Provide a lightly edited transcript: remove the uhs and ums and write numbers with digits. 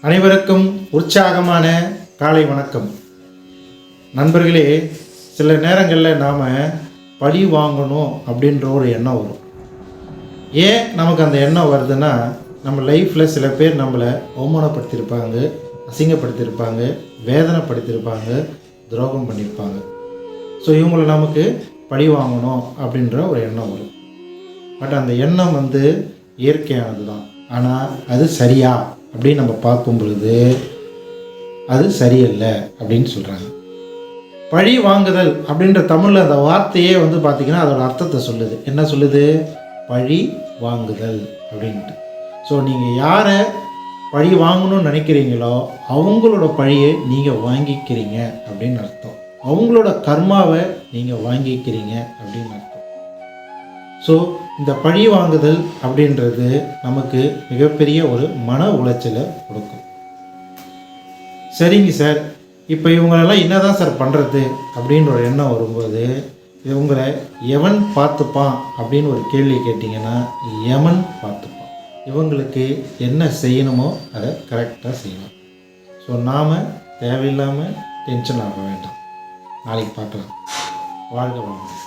அனைவருக்கும் உற்சாகமான காலை வணக்கம். நண்பர்களே, சில நேரங்களில் நாம் பழி வாங்கணும் அப்படின்ற ஒரு எண்ணம் வரும். ஏன் நமக்கு அந்த எண்ணம் வருதுன்னா, நம்ம லைஃப்பில் சில பேர் நம்மளை அவமானப்படுத்தியிருப்பாங்க, அசிங்கப்படுத்தியிருப்பாங்க, வேதனைப்படுத்தியிருப்பாங்க, துரோகம் பண்ணியிருப்பாங்க. ஸோ இவங்களை நமக்கு பழி வாங்கணும் அப்படின்ற ஒரு எண்ணம் வரும். பட் அந்த எண்ணம் இயற்கையானது தான். ஆனால் அது சரியா அப்படின்னு நம்ம பார்க்கும் பொழுது அது சரியல்ல அப்படின்னு சொல்கிறாங்க. பழி வாங்குதல் அப்படின்ற தமிழில் அந்த வார்த்தையே பார்த்திங்கன்னா அதோட அர்த்தத்தை சொல்லுது. என்ன சொல்லுது? பழி வாங்குதல் அப்படின்ட்டு. ஸோ நீங்கள் யாரை பழி வாங்கணும்னு நினைக்கிறீங்களோ அவங்களோட பழியை நீங்கள் வாங்கிக்கிறீங்க அப்படின்னு அர்த்தம். அவங்களோட கர்மாவை நீங்கள் வாங்கிக்கிறீங்க அப்படின்னு அர்த்தம். ஸோ இந்த பழி வாங்குதல் அப்படின்றது நமக்கு மிகப்பெரிய ஒரு மன உளைச்சலை கொடுக்கும். சரிங்க சார், இப்போ இவங்களெல்லாம் என்ன தான் சார் பண்ணுறது அப்படின்ற ஒரு எண்ணம் வரும்போது, இவங்களை எவன் பார்த்துப்பான் அப்படின்னு ஒரு கேள்வி கேட்டிங்கன்னா, எவன் பார்த்துப்பான். இவங்களுக்கு என்ன செய்யணுமோ அதை கரெக்டாக செய்யணும். ஸோ நாம் தேவையில்லாமல் டென்ஷன் ஆக வேண்டாம். நாளைக்கு பார்க்கலாம். வாழ்க வளமுடன்.